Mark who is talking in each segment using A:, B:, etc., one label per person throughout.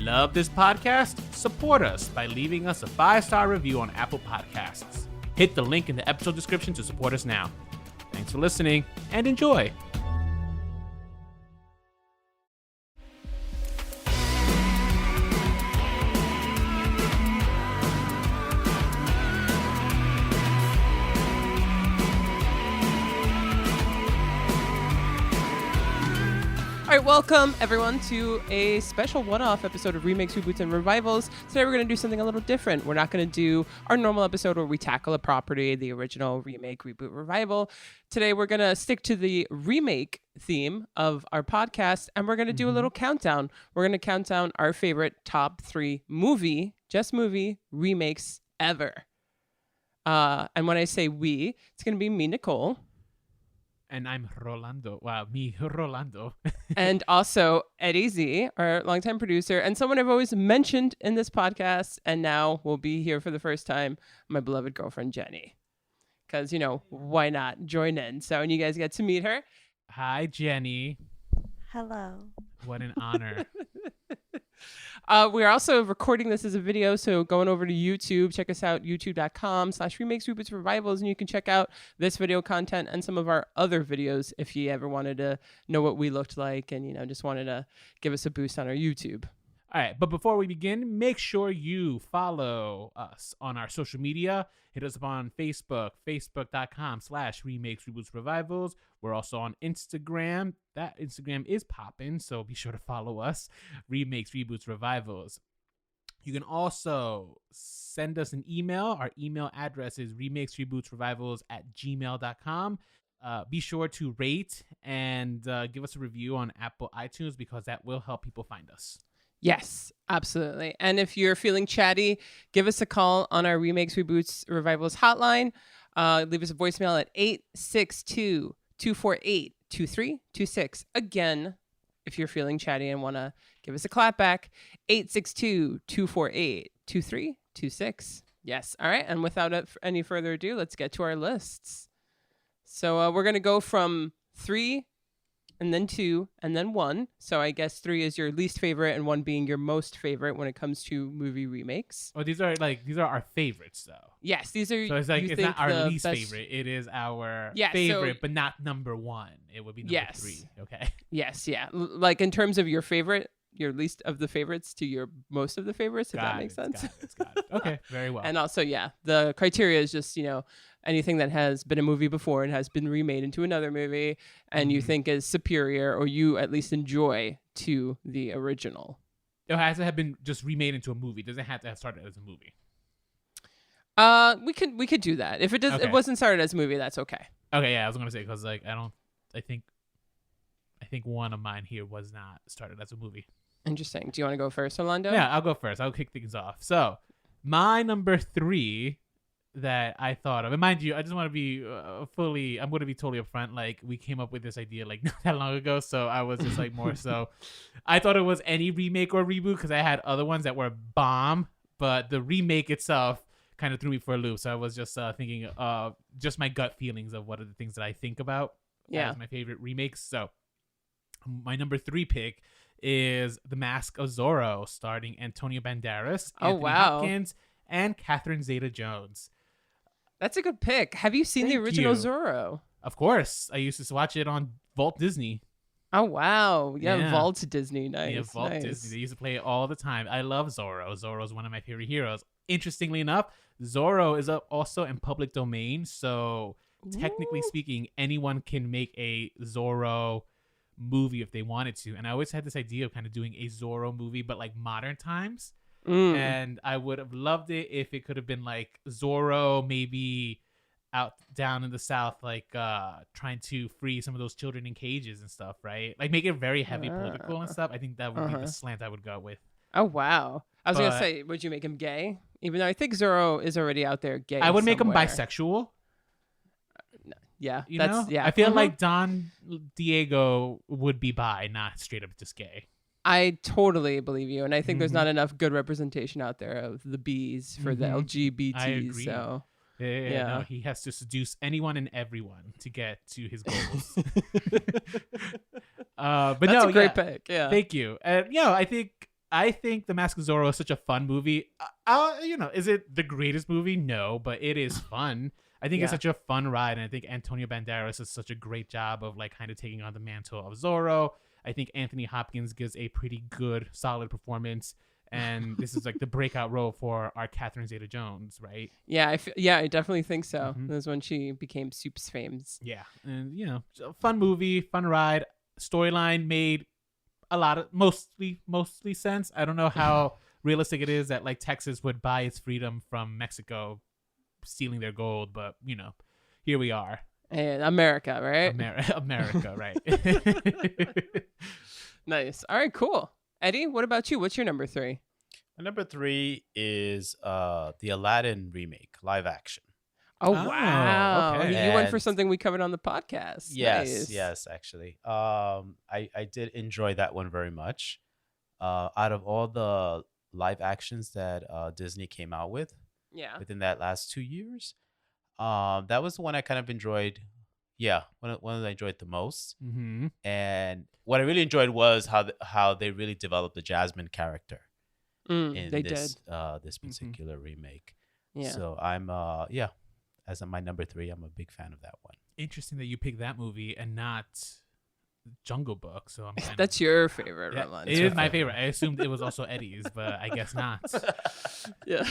A: Love this podcast? Support us by leaving us a 5-star review on Apple Podcasts. Hit the link in the episode description to support us now. Thanks for listening and enjoy.
B: All right, welcome everyone to a special one-off episode of Remakes, Reboots, and Revivals. Today we're going to do something a little different. We're not going to do our normal episode where we tackle a property, the original, remake, reboot, revival. Today we're going to stick to the remake theme of our podcast, and we're going to do a little countdown. We're going to count down our favorite top 3 movie remakes ever. And when I say we, it's going to be me, Nicole.
A: And I'm Rolando. Wow, me, Rolando.
B: And also Eddie Z, our longtime producer, and someone I've always mentioned in this podcast, and now will be here for the first time, my beloved girlfriend, Jenny. Because, why not join in? So, and you guys get to meet her.
A: Hi, Jenny.
C: Hello.
A: What an honor.
B: We're also recording this as a video, so going over to YouTube, check us out, youtube.com/remakes, reboots, revivals, and you can check out this video content and some of our other videos if you ever wanted to know what we looked like and, just wanted to give us a boost on our YouTube.
A: All right, but before we begin, make sure you follow us on our social media. Hit us up on Facebook, facebook.com/remakes, reboots, revivals. We're also on Instagram. That Instagram is popping, so be sure to follow us, Remakes, Reboots, Revivals. You can also send us an email. Our email address is remakesrebootsrevivals@gmail.com. Be sure to rate and give us a review on Apple iTunes because that will help people find us.
B: Yes, absolutely. And if you're feeling chatty, give us a call on our Remakes, Reboots, Revivals hotline. Leave us a voicemail at 862-248-2326. Again, if you're feeling chatty and want to give us a clapback, 862-248-2326. Yes. All right. And without any further ado, let's get to our lists. So we're going to go from 3 and then 2, and then 1. So I guess 3 is your least favorite, and 1 being your most favorite when it comes to movie remakes.
A: Oh, these are our favorites, though.
B: Yes, these are.
A: So it's like it's not our least favorite. It is our favorite, but not number 1. It would be number 3. Okay.
B: Yes, yeah. Like in terms of your favorite, your least of the favorites to your most of the favorites. If that makes sense.
A: Got it. Okay, very well.
B: And also, the criteria is just anything that has been a movie before and has been remade into another movie and you think is superior or you at least enjoy to the original.
A: It has to have been just remade into a movie. It doesn't have to have started as a movie.
B: We could do that. If it does, It wasn't started as a movie, that's okay.
A: Okay, yeah, I was gonna say because I think one of mine here was not started as a movie.
B: Interesting. Do you want to go first, Rolando?
A: Yeah, I'll go first. I'll kick things off. So, my number 3 that I thought of, and mind you, I just want to be I'm going to be totally upfront. Like, we came up with this idea like not that long ago, so I was just like more so. I thought it was any remake or reboot because I had other ones that were bomb, but the remake itself kind of threw me for a loop. So I was just thinking just my gut feelings of what are the things that I think about as my favorite remakes. So, my number 3 pick is The Mask of Zorro, starring Antonio Banderas, Anthony Hopkins, and Catherine Zeta-Jones.
B: That's a good pick. Have you seen the original Zorro?
A: Of course. I used to watch it on Vault Disney.
B: Oh, wow. Yeah. Vault Disney. Nice.
A: Yeah, Vault Disney. They used to play it all the time. I love Zorro. Zorro is one of my favorite heroes. Interestingly enough, Zorro is also in public domain. So technically speaking, anyone can make a Zorro movie if they wanted to. And I always had this idea of kind of doing a Zorro movie, but like modern times. And I would have loved it if it could have been like Zorro maybe out down in the South, like trying to free some of those children in cages and stuff, right? Like make it very heavy political and stuff. I think that would be the slant I would go with.
B: Oh, wow. I was going to say, would you make him gay? Even though I think Zorro is already out there gay.
A: I would make him bisexual.
B: Yeah.
A: You know? I feel like Don Diego would be bi, not straight up just gay.
B: I totally believe you. And I think there's not enough good representation out there of the Bs for the LGBT.
A: I agree.
B: So
A: no, he has to seduce anyone and everyone to get to his goals. But
B: that's a great pick. Yeah.
A: Thank you. I think I think The Mask of Zorro is such a fun movie. Is it the greatest movie? No, but it is fun. I think it's such a fun ride, and I think Antonio Banderas does such a great job of like kind of taking on the mantle of Zorro. I think Anthony Hopkins gives a pretty good, solid performance, and this is like the breakout role for our Catherine Zeta-Jones, right?
B: Yeah, I definitely think so. That was when she became Soup's fames.
A: Yeah, and fun movie, fun ride. Storyline made a lot of mostly sense. I don't know how realistic it is that like Texas would buy its freedom from Mexico stealing their gold, but here we are.
B: And America, right?
A: America, right?
B: Nice. All right, cool. Eddie, what about you? What's your number 3?
C: My number 3 is the Aladdin remake, live action.
B: Oh wow!
A: Okay.
B: You went for something we covered on the podcast.
C: Yes, actually. I did enjoy that one very much. Out of all the live actions that Disney came out with, within that last 2 years, that was the one I kind of enjoyed. Yeah, one that I enjoyed the most.
A: Mm-hmm.
C: And what I really enjoyed was how they really developed the Jasmine character in this particular remake.
B: Yeah.
C: So I'm as my number 3, I'm a big fan of that one.
A: Interesting that you picked that movie and not Jungle Book. So
B: that's your favorite,
A: yeah,
B: Roland.
A: It is my favorite. I assumed it was also Eddie's, but I guess not.
B: Yeah,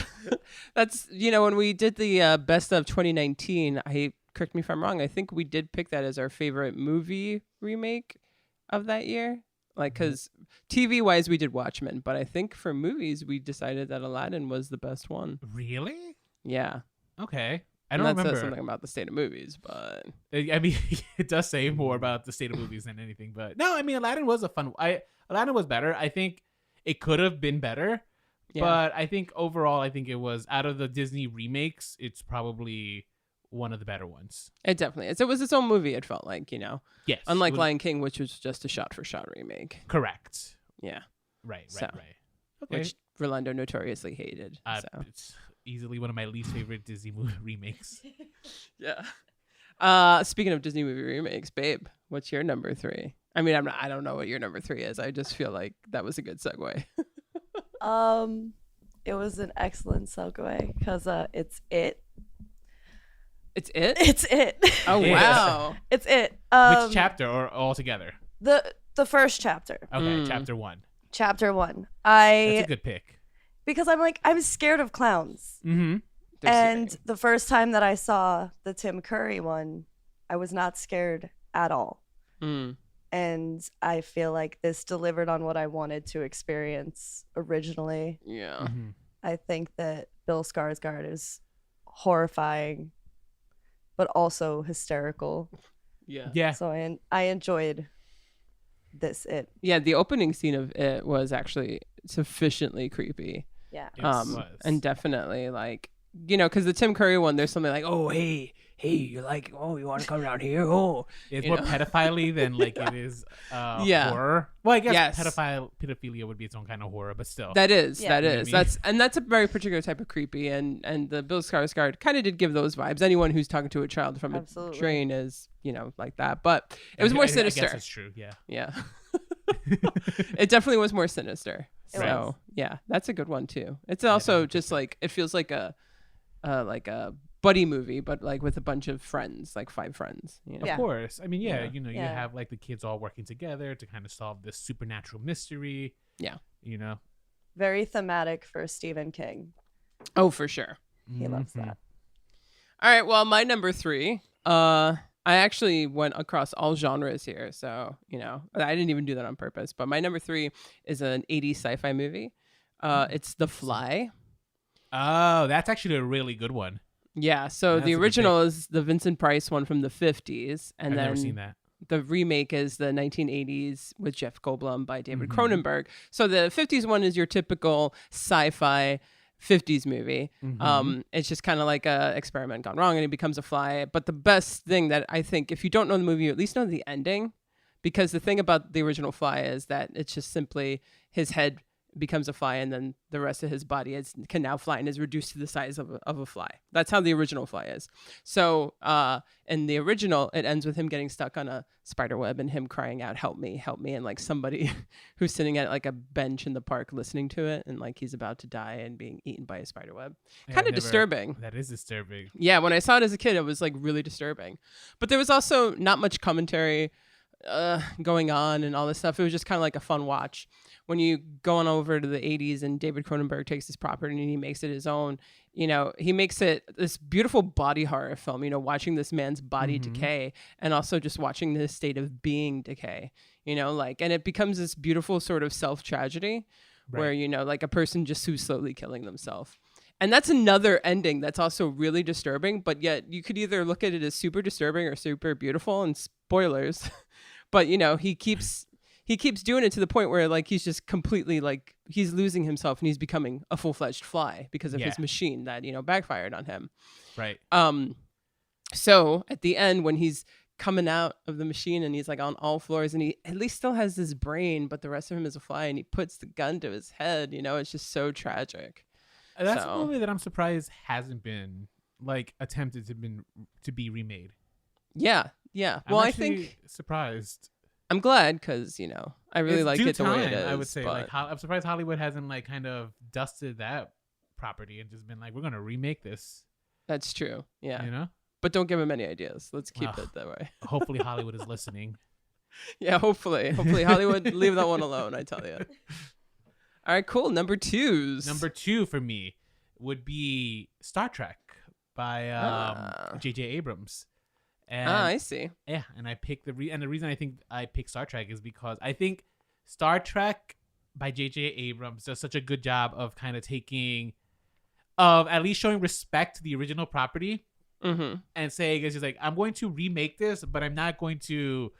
B: that's when we did the best of 2019. Correct me if I'm wrong. I think we did pick that as our favorite movie remake of that year. Like, because TV wise, we did Watchmen, but I think for movies, we decided that Aladdin was the best one.
A: Really?
B: Yeah.
A: Okay. I don't remember.
B: That says something about the state of movies, but
A: I mean, it does say more about the state of movies than anything. But no, I mean, Aladdin was a fun. Aladdin was better. I think it could have been better, but I think overall, I think it was out of the Disney remakes, it's probably one of the better ones.
B: It definitely is. It was its own movie. It felt like
A: Yes.
B: Unlike Lion King, which was just a shot-for-shot remake.
A: Correct.
B: Yeah.
A: Right.
B: Okay. Which Rolando notoriously hated.
A: It's easily one of my least favorite Disney movie remakes.
B: Yeah. Speaking of Disney movie remakes, babe, what's your number 3? I mean, I don't know what your number 3 is. I just feel like that was a good segue.
D: It was an excellent segue because it's it.
B: It's it?
D: It's it.
B: Oh wow.
D: It's it.
A: Which chapter or all together?
D: The first chapter.
A: Okay, chapter 1.
D: Chapter 1.
A: That's a good pick.
D: Because I'm scared of clowns.
A: Mm-hmm.
D: And the first time that I saw the Tim Curry one, I was not scared at all. And I feel like this delivered on what I wanted to experience originally.
B: Yeah.
A: Mm-hmm.
D: I think that Bill Skarsgård is horrifying, but also hysterical.
B: Yeah.
D: So I enjoyed this It.
B: Yeah, the opening scene of it was actually sufficiently creepy.
D: Yeah.
B: And definitely like, because the Tim Curry one, there's something like, oh, hey, you like, oh, you want to come down here? Oh,
A: it's more pedophile than like it is horror. Well, I guess pedophilia would be its own kind of horror, but still.
B: That is.
A: You know what I mean?
B: That's a very particular type of creepy, and the Bill Skarsgård kind of did give those vibes. Anyone who's talking to a child from a train is, like that, but it was more sinister.
A: I guess it's true.
B: Yeah. It definitely was more sinister.
D: So
B: yeah, that's a good one too. It's also just like, it feels like a buddy movie, but like with a bunch of friends, like 5 friends.
A: Of course. I mean, you have like the kids all working together to kind of solve this supernatural mystery.
B: Yeah.
D: Very thematic for Stephen King.
B: Oh, for sure.
D: He loves that.
B: All right. Well, my number 3, I actually went across all genres here. So, I didn't even do that on purpose, but my number 3 is an 80s sci-fi movie. It's The Fly.
A: Oh, that's actually a really good one.
B: Yeah, so the original is the Vincent Price one from the 50s. And
A: I've
B: then
A: never seen that.
B: The remake is the 1980s with Jeff Goldblum by David Cronenberg. So the 50s one is your typical sci-fi 50s movie. It's just kind of like a experiment gone wrong and he becomes a fly. But the best thing that I think, if you don't know the movie, you at least know the ending. Because the thing about the original Fly is that it's just simply his head becomes a fly, and then the rest of his body can now fly and is reduced to the size of a fly. That's how the original fly is. So in the original, it ends with him getting stuck on a spider web and him crying out, help me, and like somebody who's sitting at like a bench in the park listening to it, and like he's about to die and being eaten by a spider web. Kind of disturbing.
A: That is disturbing.
B: Yeah, when I saw it as a kid, it was like really disturbing. But there was also not much commentary going on and all this stuff. It was just kind of like a fun watch. When you go on over to the 80s and David Cronenberg takes this property and he makes it his own, you know, he makes it this beautiful body horror film, you know, watching this man's body decay and also just watching the state of being decay, you know, like, and it becomes this beautiful sort of self-tragedy where, you know, like a person just who's slowly killing themselves. And that's another ending that's also really disturbing, but yet you could either look at it as super disturbing or super beautiful, and spoilers. But, you know, he keeps doing it to the point where like he's just completely like he's losing himself and he's becoming a full-fledged fly because of his machine that, you know, backfired on him.
A: Right.
B: So at the end when he's coming out of the machine and he's like on all floors and he at least still has his brain, but the rest of him is a fly, and he puts the gun to his head, you know, it's just so tragic.
A: That's a movie that I'm surprised hasn't been like attempted to be remade.
B: Yeah. Well, I think
A: surprised.
B: I'm glad because, you know, I really like it the way it is.
A: I would say, like, I'm surprised Hollywood hasn't like kind of dusted that property and just been like, we're gonna remake this.
B: That's true. Yeah.
A: You know,
B: but don't give him any ideas. Let's keep it that way.
A: Hopefully, Hollywood is listening.
B: Yeah, hopefully Hollywood, leave that one alone. I tell you. All right, cool. Number two
A: for me would be Star Trek by J.J. Abrams. And,
B: I see.
A: Yeah, and I picked the reason I think I picked Star Trek is because I think Star Trek by J.J. Abrams does such a good job of kind of at least showing respect to the original property and saying it's just like, I'm going to remake this, but I'm not going to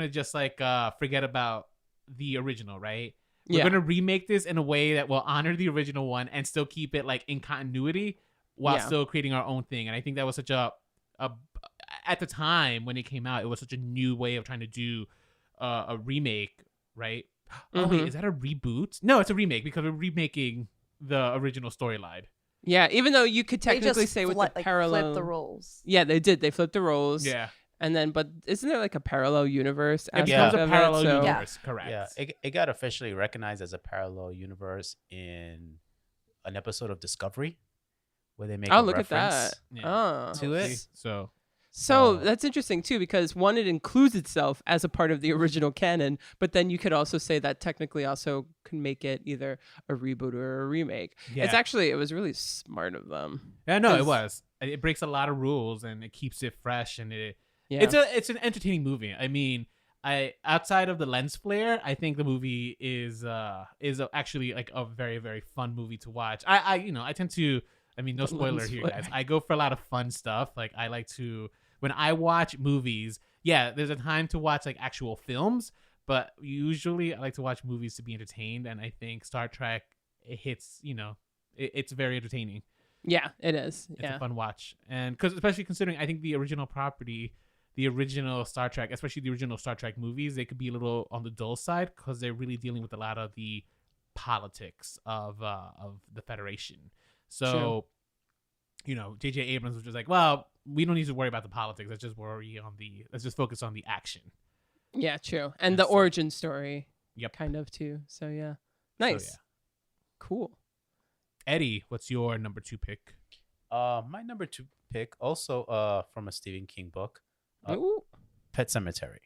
A: just like forget about the original, right? We're going to remake this in a way that will honor the original one and still keep it like in continuity while still creating our own thing. And I think that was such a at the time when it came out, it was such a new way of trying to do a remake, right? Oh, wait, is that a reboot? No, it's a remake because we're remaking the original storyline.
B: Yeah, even though you could technically say with the parallel...
D: flip the roles.
B: Yeah, they did. They flipped the roles.
A: Yeah.
B: And then, but isn't there like a parallel universe?
A: It becomes a parallel universe, correct.
C: Yeah, it got officially recognized as a parallel universe in an episode of Discovery where they make a
B: look
C: reference
B: at that.
C: to it.
B: So that's interesting too, because one, it includes itself as a part of the original canon, but then you could also say that technically also can make it either a reboot or a remake. Yeah. It was really smart of them.
A: Yeah, no, it was. It breaks a lot of rules and it keeps it fresh, and it's an entertaining movie. I mean, outside of the lens flare, I think the movie is actually like a very, very fun movie to watch. I tend to, I mean, no spoiler here, guys. I go for a lot of fun stuff. Like I like to, when I watch movies, there's a time to watch like actual films, but usually I like to watch movies to be entertained. And I think Star Trek, it hits, it's very entertaining.
B: Yeah, it is.
A: It's a fun watch. And especially considering, I think the original property, the original Star Trek, especially the original Star Trek movies, they could be a little on the dull side because they're really dealing with a lot of the politics of the Federation. So, J.J. Abrams was just like, well, we don't need to worry about the politics. Let's just focus on the action.
B: Yeah, true. And the origin story. Yep. Kind of too. So yeah. Nice. So, cool.
A: Eddie, what's your number 2 pick?
C: My number 2 pick, also from a Stephen King book, Pet Sematary.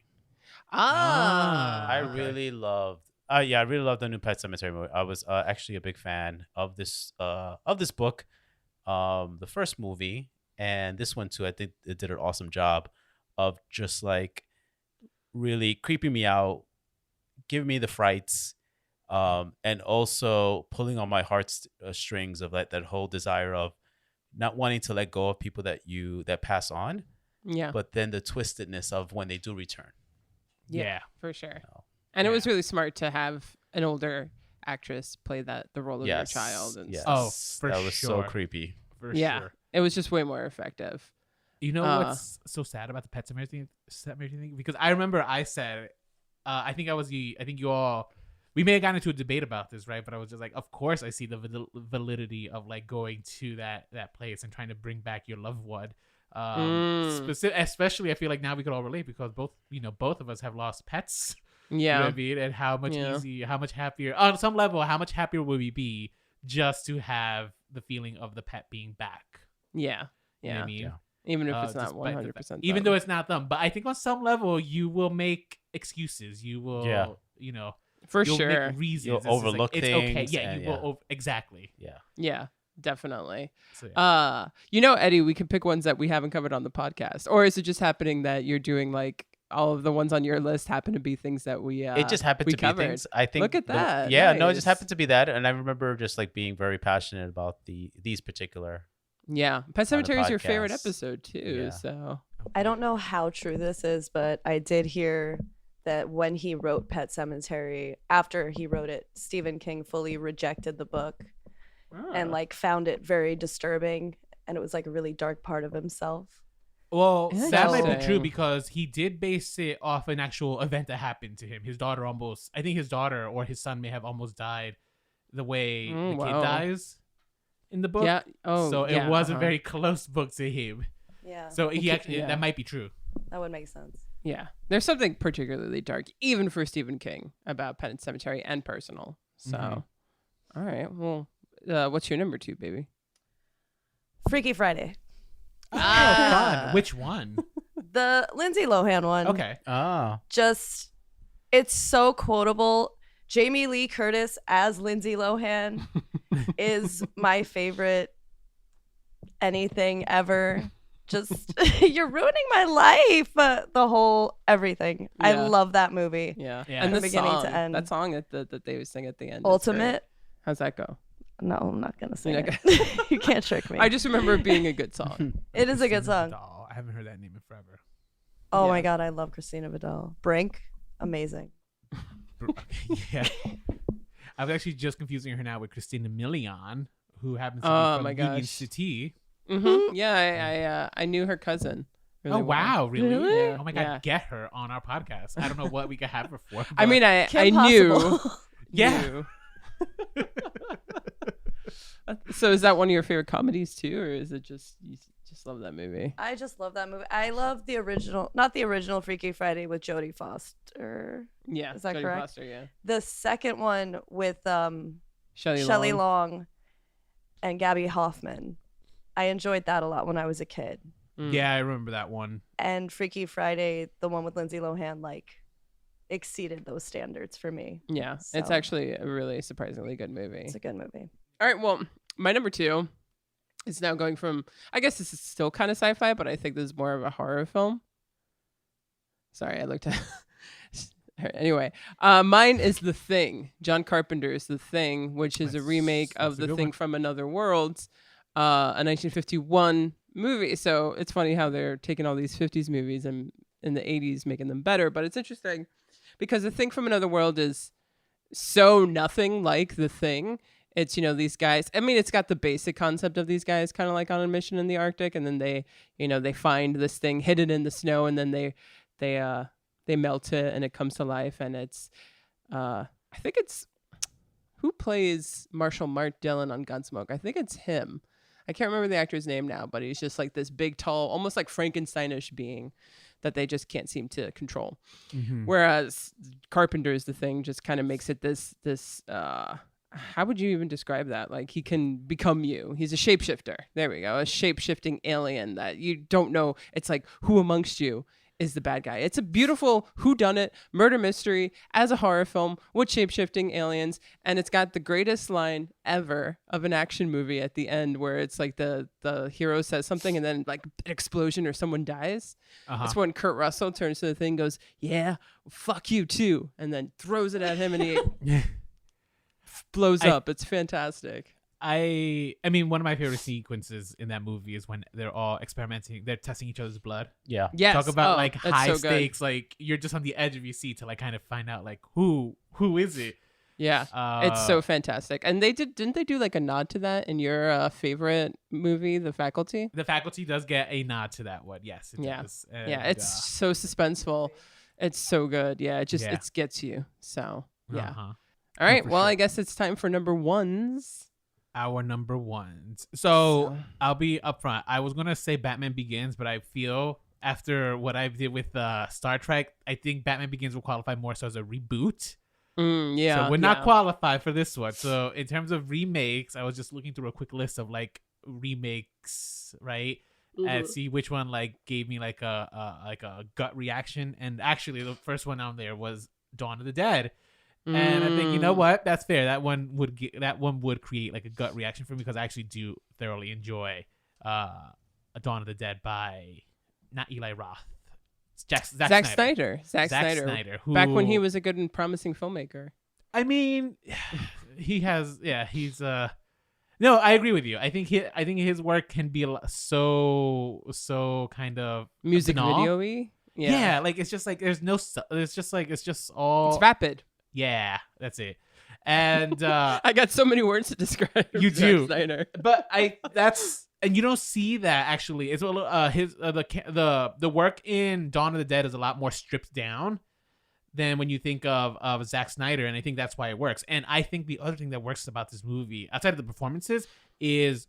C: I really loved the new Pet Sematary movie. I was actually a big fan of this book, the first movie, and this one too. I think it did an awesome job of just like really creeping me out, giving me the frights, and also pulling on my heartstrings of like that whole desire of not wanting to let go of people that pass on.
B: Yeah.
C: But then the twistedness of when they do return.
B: Yeah, for sure. And it was really smart to have an older actress play the role of your child. And
C: that was so creepy.
A: For sure.
B: It was just way more effective.
A: You know what's so sad about the Pet Sematary thing? Because I remember I said, I think you all we may have gotten into a debate about this, right? But I was just like, of course I see the validity of like going to that place and trying to bring back your loved one. Especially I feel like now we could all relate because both of us have lost pets.
B: Yeah.
A: You know what I mean? And how much happier on some level, how much happier would we be just to have the feeling of the pet being back?
B: Yeah.
A: You know what I mean?
B: Yeah. Even if it's not 100%.
A: Even though it's not them. But I think on some level you will make excuses. You will,
B: for
A: you'll
B: sure.
A: make reasons.
C: You'll overlook things.
A: It's okay. Yeah, you will. Exactly.
C: Yeah.
B: Yeah, definitely.
A: So, yeah.
B: Eddie, we can pick ones that we haven't covered on the podcast. Or is it just happening that you're doing like all of the ones on your list happen to be things that we
C: it just happened to
B: covered.
C: be things. I think.
B: Look at that.
C: No, it
B: Nice.
C: just happened to be that. And I remember just like being very passionate about these particular.
B: Yeah. Pet Sematary is your favorite
C: podcast.
B: episode too.
C: Yeah.
B: So
D: I don't know how true this is, but I did hear that when he wrote Pet Sematary, after he wrote it, Stephen King fully rejected the book and like found it very disturbing, and it was like a really dark part of himself.
A: Well, that might be
B: Interesting.
A: true because he did base it off an actual event that happened to him. His daughter I think his daughter or his son may have almost died the way the kid
B: wow.
A: dies in the book.
B: yeah. Oh,
A: So
B: yeah,
A: it was a
B: uh-huh.
A: very close book to him.
D: Yeah,
A: So he actually
B: yeah.
A: that might be true.
D: that would make sense.
B: Yeah. There's something particularly dark, even for Stephen King, about Pet Sematary and personal. So, all right. Well, what's your number 2, baby?
D: Freaky Friday,
A: Oh, fun. Which one?
D: the Lindsay Lohan one.
A: Okay.
C: Oh.
D: Just, it's so quotable. Jamie Lee Curtis as Lindsay Lohan is my favorite anything ever. Just, you're ruining my life. The whole everything. I
B: Yeah.
D: love that movie.
B: Yeah.
A: Yeah.
B: And
D: From
B: the
D: beginning to
B: song,
D: end.
B: that song that they sing at the end. is
D: Ultimate.
B: great. How's that go?
D: No, I'm not gonna sing
B: You're
D: it.
B: not
D: You can't trick me.
B: I just remember it being a good song.
D: It is a good
A: Christina
D: song.
A: Vidal. I haven't heard that name in forever.
D: Oh
B: Yeah.
D: my god, I love Christina Vidal. Brink, amazing.
A: Yeah. I was actually just confusing her now with Christina Milian, who happens to
B: Oh
A: be
B: my
A: from Union
B: gosh.
A: City.
B: Mm-hmm. Yeah, I knew her cousin. Really
A: Oh
B: well.
A: wow, really?
D: Really?
A: Oh my god,
B: Yeah.
A: get her on our podcast. I don't know what we could have her for.
B: I
A: but-
B: mean, I
D: Kim
B: knew.
D: Possible.
A: Yeah.
B: knew. So is that one of your favorite comedies too, or is it just you just love that movie?
D: I just love that movie. I love the original, not the original Freaky Friday with Jodie Foster.
B: Yeah,
D: Is that
B: Jodie
D: correct?
B: Foster, yeah.
D: The second one with
B: Shelley Long.
D: Long and Gabby Hoffman. I enjoyed that a lot when I was a kid.
B: Mm.
A: Yeah, I remember that one.
D: And Freaky Friday, the one with Lindsay Lohan, like exceeded those standards for me.
B: Yeah, it's
D: So-
B: actually a really surprisingly good movie.
D: It's a good movie.
B: All right, well, my number 2 is now going from, I guess this is still kind of sci-fi, but I think this is more of a horror film. Sorry, I looked at. Anyway, mine is The Thing. John Carpenter's The Thing, which is a remake of
A: That's a
B: The
A: good
B: Thing
A: one.
B: from Another World, a 1951 movie. So it's funny how they're taking all these 50s movies and in the 80s making them better. But it's interesting because The Thing from Another World is so nothing like The Thing. It's, these guys, I mean, it's got the basic concept of these guys kind of like on a mission in the Arctic. And then they find this thing hidden in the snow, and then they melt it and it comes to life. And it's, I think it's, who plays Marshall Mart Dillon on Gunsmoke? I think it's him. I can't remember the actor's name now, but he's just like this big, tall, almost like Frankensteinish being that they just can't seem to control.
A: Mm-hmm.
B: Whereas Carpenter's The Thing just kind of makes it this, how would you even describe that? Like, he can become you. He's a shapeshifter. There we go. A shape-shifting alien that you don't know. It's like, who amongst you is the bad guy? It's a beautiful whodunit murder mystery as a horror film with shape-shifting aliens. And it's got the greatest line ever of an action movie at the end, where it's like the hero says something and then like an explosion or someone dies.
A: Uh-huh.
B: It's when Kurt Russell turns to the thing, goes, "Yeah, fuck you too," and then throws it at him, and he blows up. It's fantastic.
A: I mean, one of my favorite sequences in that movie is when they're all experimenting. They're testing each other's blood.
C: Yeah.
B: Yes.
A: Talk about like
B: that's
A: high
B: so good.
A: stakes. Like, you're just on the edge of your seat to like kind of find out like who is it.
B: Yeah, it's so fantastic. And didn't they do like a nod to that in your favorite movie, The Faculty?
A: The Faculty does get a nod to that one. Yes, it
B: Yeah.
A: does.
B: Yeah,
A: And,
B: it's so suspenseful. It's so good. Yeah, it
A: Yeah.
B: it gets you. So yeah.
A: Uh-huh.
B: All right. Well, sure. I guess it's time for number ones.
A: Our number ones. So I'll be upfront. I was going to say Batman Begins, but I feel after what I did with Star Trek, I think Batman Begins will qualify more so as a reboot.
B: Yeah.
A: So we're not qualified for this one. So in terms of remakes, I was just looking through a quick list of like remakes, right? And see which one like gave me like a gut reaction. And actually, the first one on there was Dawn of the Dead. And I think, you know what? That's fair. That one would create like a gut reaction for me because I actually do thoroughly enjoy A Dawn of the Dead by not Eli Roth. Zack
B: Snyder. Zack Snyder.
A: Who,
B: back when he was a good and promising filmmaker.
A: I mean, he's no, I agree with you. I think his work can be so kind of
B: music video-y.
A: Yeah, like it's just like it's just all
B: it's vapid.
A: Yeah, that's it. And
B: I got so many words to describe.
A: You do,
B: Snyder.
A: But and you don't see that actually. It's the work in Dawn of the Dead is a lot more stripped down than when you think of Zack Snyder, and I think that's why it works. And I think the other thing that works about this movie, outside of the performances, is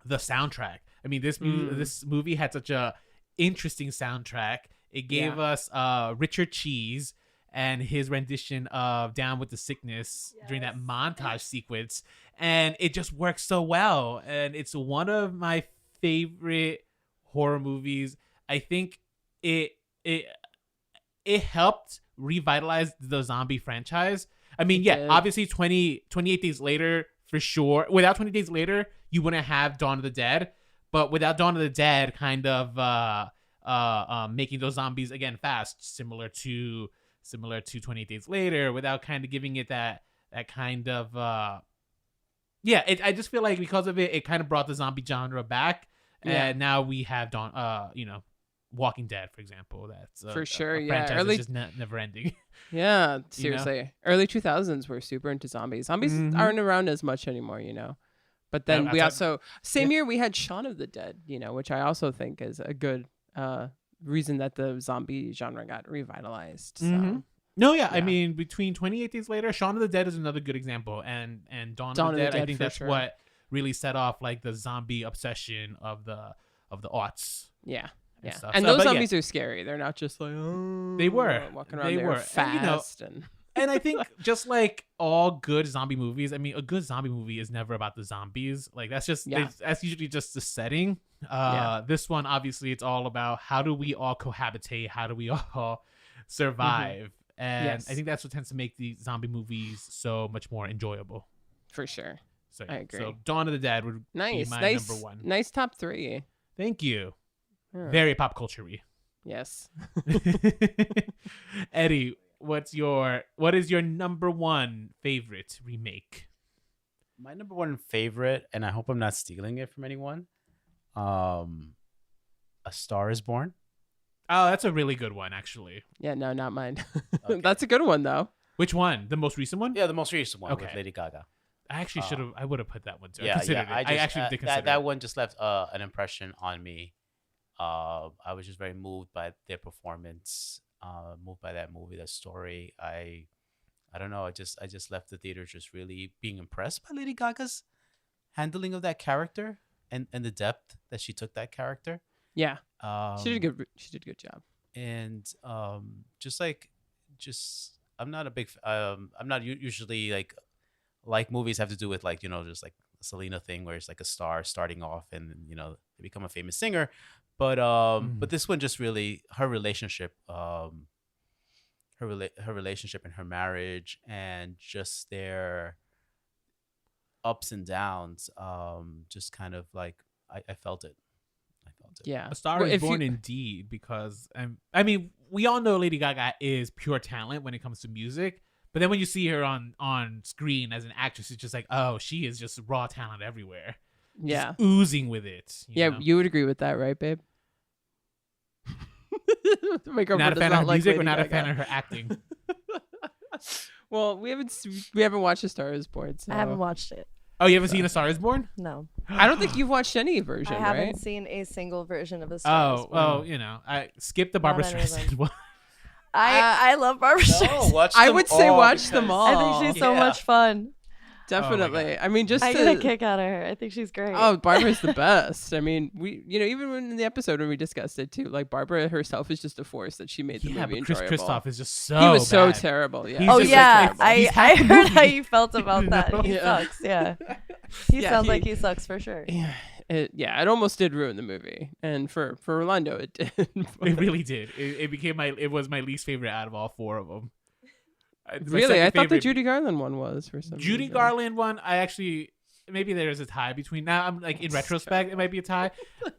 A: the soundtrack. I mean, this movie had such a interesting soundtrack. It gave us Richard Cheese and his rendition of Down with the Sickness during that montage sequence. And it just works so well. And it's one of my favorite horror movies. I think it helped revitalize the zombie franchise. I mean, obviously 28 Days Later, for sure. Without 28 Days Later, you wouldn't have Dawn of the Dead. But without Dawn of the Dead kind of making those zombies, again, fast, similar to 28 Days Later, without kind of giving it that kind of I just feel like because of it kind of brought the zombie genre back, and now we have Walking Dead, for example. That's
B: for sure,
A: franchise that's just never ending.
B: Yeah, seriously. Early 2000s were super into zombies. Zombies aren't around as much anymore, But then we also same year we had Shaun of the Dead, which I also think is a good reason that the zombie genre got revitalized. So.
A: I mean, between 28 Days Later, Shaun of the Dead is another good example, and Dawn of the Dead, I think that's what really set off like the zombie obsession of the aughts.
B: Yeah. And those zombies are scary. They're not just like
A: they were
B: walking around there fast
A: and I think just like all good zombie movies, I mean, a good zombie movie is never about the zombies. Like that's usually just the setting. This one, obviously, it's all about how do we all cohabitate? How do we all survive? And I think that's what tends to make the zombie movies so much more enjoyable.
B: For sure.
A: So
B: I agree.
A: So Dawn of the Dead would be my number one.
B: Nice top three.
A: Thank you. Very pop culture-y.
B: Yes.
A: Eddie, what is your number one favorite remake?
C: My number one favorite, and I hope I'm not stealing it from anyone, A Star is Born.
A: Oh, that's a really good one, actually.
B: Yeah, no, not mine. Okay. That's a good one, though.
A: Which one? The most recent one?
C: Yeah, the most recent one with Lady Gaga.
A: I actually I would have put that one too.
C: Yeah,
A: I actually did consider
C: that one just left an impression on me. I was just very moved by their performance, moved by that movie, that story. I don't know. I just left the theater just really being impressed by Lady Gaga's handling of that character and the depth that she took that character.
B: Yeah. She did a good job.
C: And I'm not a big I'm not usually like movies have to do with just like a Selena thing where it's like a star starting off and they become a famous singer, but this one just really her relationship and her marriage and just their ups and downs, just kind of like I felt it.
B: Yeah,
A: A Star is Born indeed, because I mean, we all know Lady Gaga is pure talent when it comes to music, but then when you see her on screen as an actress, it's just like, oh, she is just raw talent everywhere.
B: Yeah,
A: just oozing with it. You know?
B: You would agree with that, right, babe?
A: Not a fan of her music, or not a fan of her acting.
B: Well, we haven't watched A Star is Born. So.
D: I haven't watched it.
A: Oh, you haven't seen A Star is Born?
D: No.
B: I don't think you've watched any version,
D: I haven't
B: right?
D: seen a single version of A Star is Born.
A: I skipped the Barbra Streisand one.
D: I love Barbara Streisand.
C: watch
B: I
C: them
B: would say
C: all
B: watch them
C: because-
B: all.
D: I think she's so much fun.
B: Definitely.
A: God.
B: I mean, just
D: I get a kick out of her. I think she's great.
B: Oh, Barbara's the best. I mean, we, even in the episode when we discussed it too, like Barbara herself is just a force that she made the movie
A: but Chris
B: enjoyable.
A: Christoph is just so
B: He was so
A: bad.
B: terrible. Yeah.
A: He's
D: Oh
A: just
D: yeah,
A: like, he's
D: I
A: half the
D: heard how
A: movie.
D: you felt about that.
A: No.
D: He
B: Yeah.
D: sucks. Yeah, he
B: Yeah,
D: sounds like he sucks for sure.
B: Yeah. It almost did ruin the movie, and for Rolando, it did.
A: It really did. It became it was my least favorite out of all four of them.
B: Really, I thought the Judy Garland one was for some
A: Judy
B: reason.
A: Garland one. I actually maybe there's a tie between. Now I'm like in retrospect, it might be a tie.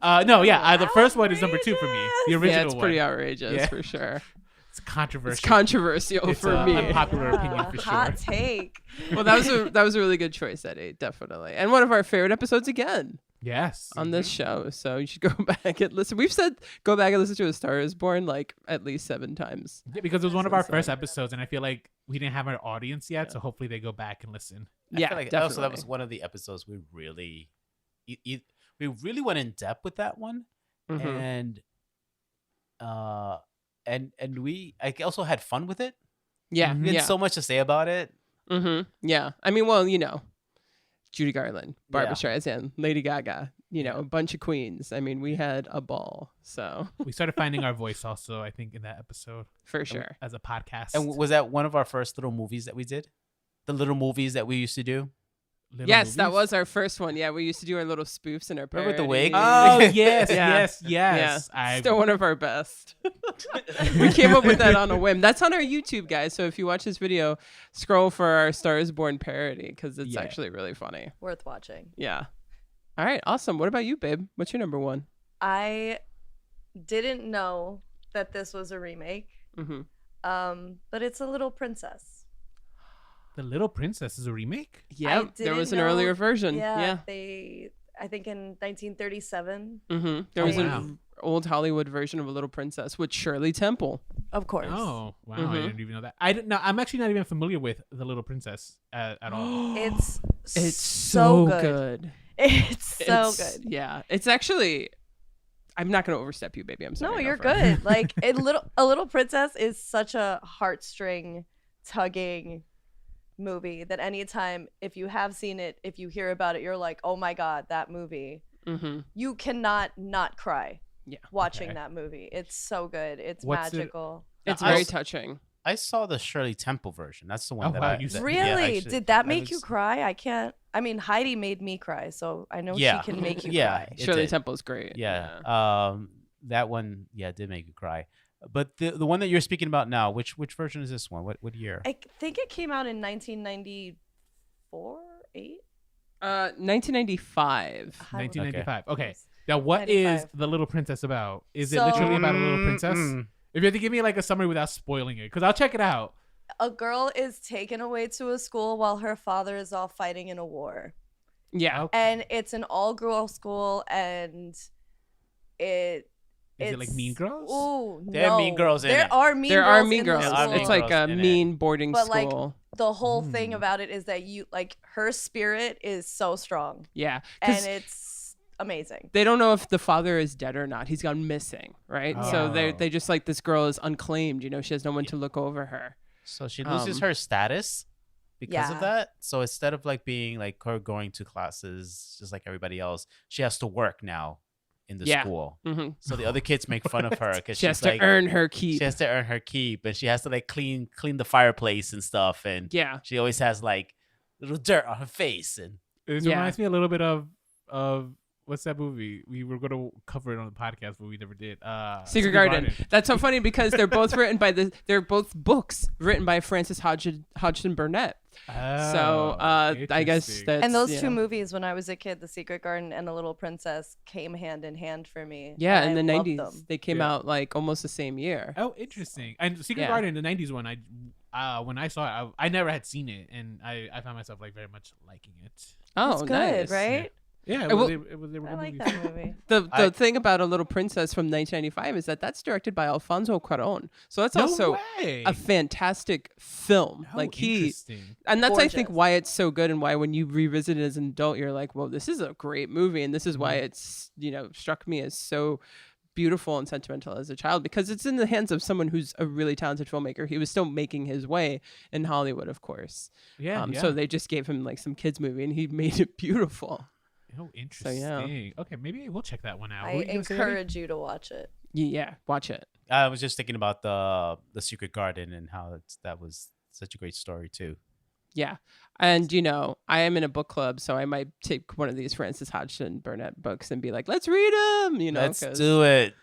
A: No, yeah, the first one is number 2 for me. The original
B: Yeah, it's
A: one.
B: pretty outrageous
A: Yeah.
B: for sure.
A: It's controversial.
B: It's controversial
A: It's,
B: for me.
A: unpopular opinion for sure.
D: Hot take.
B: Well, that was a really good choice, Eddie, definitely, and one of our favorite episodes again
A: Yes.
B: on this show. So you should go back and listen. We've said go back and listen to A Star Is Born like at least 7 times.
A: Yeah, because it was one of our
B: Since
A: first
B: then.
A: episodes, and I feel like we didn't have our audience yet, so hopefully they go back and listen.
C: I
B: Yeah,
C: feel like
B: definitely.
C: also that was one of the episodes we really, we really went in depth with that one,
B: Mhm.
C: and we also had fun with it.
B: Yeah,
C: We had
B: yeah.
C: so much to say about it.
B: Yeah. I mean, well, Judy Garland, Barbara
C: Yeah.
B: Streisand, Lady Gaga, a bunch of queens. I mean, we had a ball. So
A: We started finding our voice also, I think, in that episode
B: for sure.
A: as a podcast.
C: And was that one of our first little movies that we did? The little movies that we used to do.
A: Little
B: Yes, that
A: movies?
B: was our first one. Yeah, we used to do our little spoofs and our
C: Remember with the wig?
B: parodies.
A: Oh yes,
B: Yeah.
A: yes.
B: Yeah, still one of our best. We came up with that on a whim. That's on our YouTube, guys. So if you watch this video, scroll for our Star Is Born parody because it's
A: Yeah.
B: actually really funny.
D: Worth watching.
B: Yeah. All right, awesome. What about you, babe? What's your number 1?
D: I didn't know that this was a remake. But it's A Little Princess.
A: The Little Princess is a remake.
B: Yeah, there
D: didn't
B: was an
D: know-
B: earlier version. Yeah.
D: I think in 1937.
B: There was
A: wow.
B: an old Hollywood version of A Little Princess with Shirley Temple.
D: Of course.
A: Oh wow, I
B: Mhm.
A: didn't even know that. I didn't know. I'm actually not even familiar with The Little Princess at all.
D: It's
B: It's
D: so
B: so
D: good.
B: good.
D: It's so
B: It's-
D: good.
B: Yeah, it's actually. I'm not going to overstep you, baby. I'm sorry.
D: No,
B: Go
D: you're
B: for it.
D: good. Like A Little Princess is such a heartstring tugging movie that anytime if you have seen it, if you hear about it, you're like, oh my god, that movie. You cannot not cry.
B: Yeah.
D: Watching
A: Okay.
D: that movie, it's so good. It's
A: What's it-
D: magical.
B: It's
C: I
B: very
C: s-
B: touching.
C: I saw the Shirley Temple version. That's the one
A: Oh,
C: that
A: wow,
C: I
A: you said-
D: Really?
C: yeah, actually,
D: Did that
C: I
D: make
C: was-
D: you cry? I can't. I mean, Heidi made me cry, so I know
C: Yeah.
D: she can make you
C: Yeah.
D: cry.
C: It
B: Shirley
C: did.
B: Temple's great.
C: Yeah. That one, did make you cry. But the one that you're speaking about now, which version is this one? What year?
D: I think it came out in 1994, 8.
B: 1995.
A: 1995. Okay. Now, what is
D: 95.
A: The Little Princess about? Is it
D: So-
A: literally about a little princess?
C: Mm-mm.
A: If you have to give me like a summary without spoiling it, because I'll check it out.
D: A girl is taken away to a school while her father is off fighting in a war.
B: Yeah.
A: Okay.
D: And it's an all-girl school, and
A: Is it like Mean Girls?
D: Ooh,
C: There are
D: no.
C: Mean Girls in
D: there
C: it.
D: Are mean
B: There
D: girls
B: are mean
D: in the
B: girls.
C: There are
D: school.
C: mean
B: It's like
C: girls
B: a
C: in it.
B: mean boarding
D: But, like,
B: school.
D: The whole thing about it is that her spirit is so strong,
B: Yeah.
D: and
B: 'Cause
D: it's amazing.
B: they don't know if the father is dead or not. He's gone missing, right? So
A: Oh.
B: they just like this girl is unclaimed. She has no one to look over her.
C: So she loses
B: Um,
C: her status because of
D: Yeah.
C: that. So instead of like being like her going to classes just like everybody else, she has to work now in the
B: Yeah.
C: school.
B: hmm
C: So the other kids make fun of her because
B: She has
C: she's
B: to
C: like
B: earn her keep.
C: she has to earn her keep, and she has to like clean the fireplace and stuff, and
B: Yeah.
C: she always has like little dirt on her face. And
A: This
B: Yeah.
A: reminds me a little bit of what's that movie? We were going to cover it on the podcast, but we never did.
B: Secret Garden. That's so funny because they're both written by they're both books written by Frances Hodgson Burnett. So I guess
A: interesting.
B: that's
D: And those
B: yeah.
D: two movies, when I was a kid, The Secret Garden and The Little Princess, came hand in hand for me.
B: Yeah,
D: and
B: in the
D: I loved
B: 90s.
D: them.
B: They came
A: Yeah.
B: out like almost the same year.
A: Oh, interesting. And Secret
B: Yeah.
A: Garden in the 90s one, when I saw it, I never had seen it, and I found myself like very much liking it.
B: Oh,
D: It's good,
B: nice.
D: right?
A: Yeah,
B: Well,
A: they were
D: I
A: good
D: like
A: movies.
D: that movie.
B: The thing about A Little Princess from 1995 is that's directed by Alfonso Cuarón. So that's
A: No
B: also
A: way.
B: a fantastic film.
A: Oh,
B: like
A: interesting.
B: and that's I think
D: Gorgeous.
B: why it's so good and why when you revisit it as an adult you're like, well, this is a great movie, and this is why it's struck me as so beautiful and sentimental as a child because it's in the hands of someone who's a really talented filmmaker. He was still making his way in Hollywood, of course.
A: Yeah.
B: So they just gave him like some kids movie and he made it beautiful.
A: Oh, interesting.
B: So, yeah.
A: Okay, maybe we'll check that one out.
D: I encourage you to watch it.
B: Yeah, watch it.
C: I was just thinking about the Secret Garden and how that was such a great story too.
B: Yeah. And, I am in a book club, so I might take one of these Frances Hodgson Burnett books and be like, let's read them,
C: Let's do it.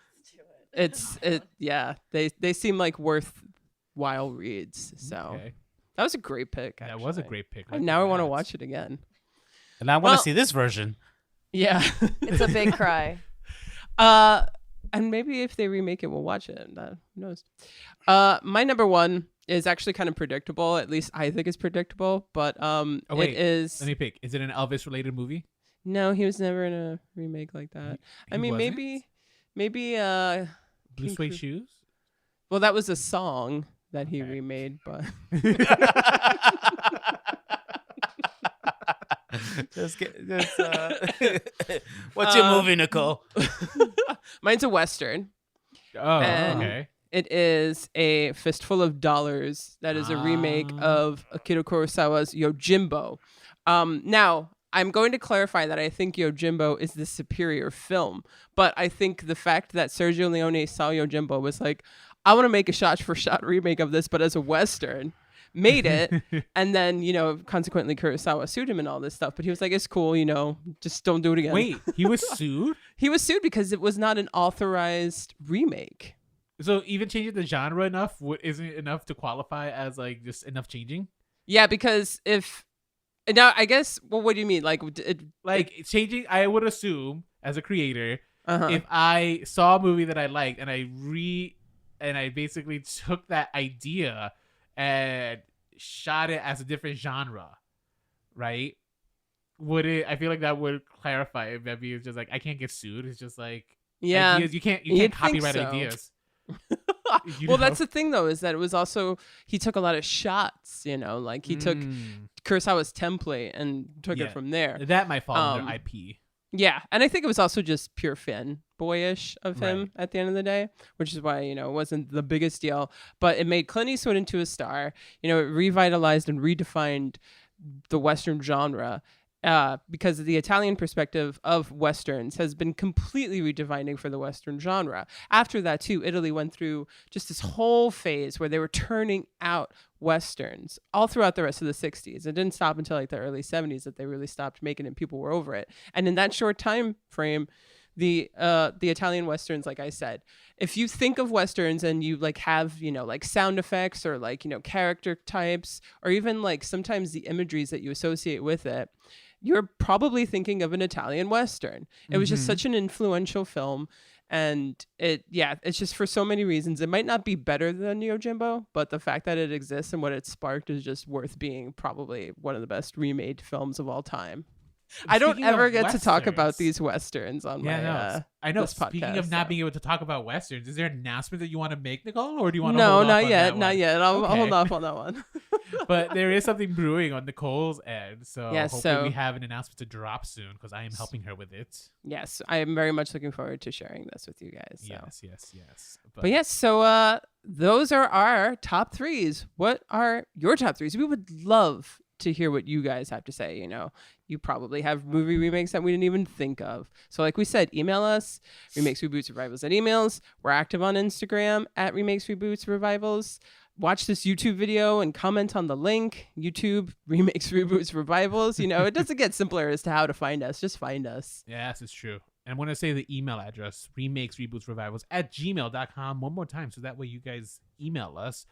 B: They seem like worthwhile reads. So
A: Okay.
B: that was a great pick.
A: That was a great pick.
B: Now I want to watch it again.
C: And I want to see this version.
B: Yeah.
D: It's a big cry.
B: And maybe if they remake it, we'll watch it. Who knows? My number one is actually kind of predictable. At least I think it's predictable. But it is.
A: Let me pick. Is it an Elvis-related movie?
B: No, he was never in a remake like that. I mean,
A: wasn't?
B: maybe.
A: Blue Suede Shoes?
B: Well, that was a song that he remade, but.
C: What's your movie, Nicole?
B: Mine's a Western.
A: Oh,
B: And
A: okay.
B: It is a Fistful of Dollars. That is a remake of Akira Kurosawa's Yojimbo. Now, I'm going to clarify that I think Yojimbo is the superior film, but I think the fact that Sergio Leone saw Yojimbo was like, I want to make a shot-for-shot remake of this, but as a Western. Made it, and then, consequently Kurosawa sued him and all this stuff, but he was like, it's cool, just don't do it again.
A: Wait, he was sued?
B: He was sued because it was not an authorized remake.
A: So even changing the genre enough isn't enough to qualify as like just enough changing?
B: Yeah, because now I guess, well, what do you mean?
A: Changing, I would assume as a creator,
B: Uh-huh.
A: if I saw a movie that I liked and I basically took that idea and shot it as a different genre, right? I feel like that would clarify it. Maybe it's just like, I can't get sued. It's just like,
B: Yeah,
A: ideas. You can't
B: You'd think
A: copyright
B: so.
A: ideas.
B: Well, that's the thing though, is that it was also, he took a lot of shots, like he took Kurosawa's template and took it from there.
A: That might fall under IP.
B: Yeah, and I think it was also just pure fanboyish of him at the end of the day, which is why, it wasn't the biggest deal, but it made Clint Eastwood into a star. It revitalized and redefined the Western genre. Because the Italian perspective of Westerns has been completely redefining for the Western genre. After that, too, Italy went through just this whole phase where they were turning out Westerns all throughout the rest of the 60s. It didn't stop until like the early 70s that they really stopped making it and people were over it. And in that short time frame, the Italian Westerns, like I said, if you think of Westerns and you like have, like sound effects or like, character types, or even like sometimes the imageries that you associate with it, you're probably thinking of an Italian Western. It was just such an influential film. And it's just for so many reasons. It might not be better than Yojimbo, but the fact that it exists and what it sparked is just worth being probably one of the best remade films of all time. I don't ever get to talk about these Westerns on my
A: I know.
B: this
A: Speaking
B: podcast,
A: of not
B: so.
A: being able to talk about Westerns, is there an announcement that you want to make, Nicole, or do you want to
B: No,
A: hold off
B: not
A: on
B: yet.
A: that
B: Not
A: one?
B: yet. I'll
A: Okay.
B: hold off on that one.
A: But there is something brewing on Nicole's end, so
B: Yeah,
A: hopefully
B: so-
A: we have an announcement to drop soon because I am helping her with it.
B: Yes, I am very much looking forward to sharing this with you guys. So.
A: Yes.
B: But yes, so those are our top threes. What are your top threes? We would love to hear what you guys have to say. You probably have movie remakes that we didn't even think of. So like we said, email us, Remakes, Reboots, Revivals at emails. We're active on Instagram at Remakes, Reboots, Revivals. Watch this YouTube video and comment on the link. YouTube, Remakes, Reboots, Revivals. It doesn't get simpler as to how to find us. Just find us.
A: Yes, it's true. And I'm going to say the email address, remakesrebootsrevivals@gmail.com one more time so that way you guys email us.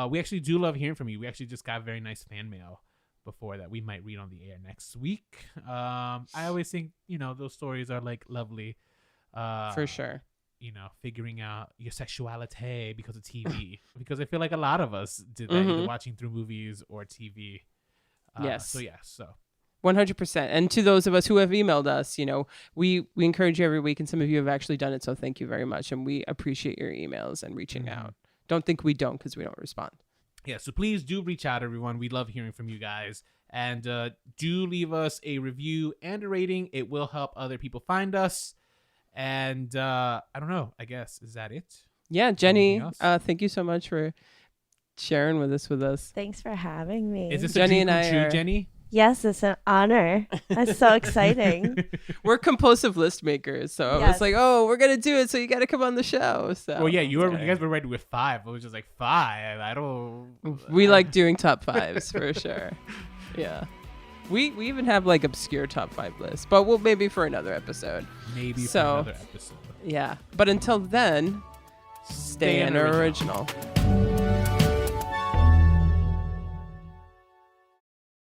A: We actually do love hearing from you. We actually just got very nice fan mail before that we might read on the air next week. I always think, those stories are like lovely.
B: For sure.
A: Figuring out your sexuality because of TV. Because I feel like a lot of us did that either watching through movies or TV.
B: Yes.
A: So
B: 100%. And to those of us who have emailed us, we encourage you every week, and some of you have actually done it. So thank you very much. And we appreciate your emails and reaching out. Don't think we don't, because we don't respond.
A: Yeah, so please do reach out, everyone. We love hearing from you guys. And do leave us a review and a rating. It will help other people find us. And I don't know. I guess is that it?
B: Yeah, Jenny. Thank you so much for sharing with us.
D: Thanks for having me.
A: Is this
B: Jenny
A: a
B: and I
A: true,
B: are...
A: Jenny?
D: Yes, it's an honor. That's so exciting.
B: We're compulsive list makers, so
D: Yes.
B: it's like, oh, we're gonna do it, so you got to come on the show. So
A: Well, yeah, you guys were ready with 5. I was just like 5. I don't.
B: We like doing top 5s for sure. Yeah, we even have like obscure top 5 lists, but we'll maybe for another episode.
A: Maybe for another episode.
B: Yeah, but until then, stay an original.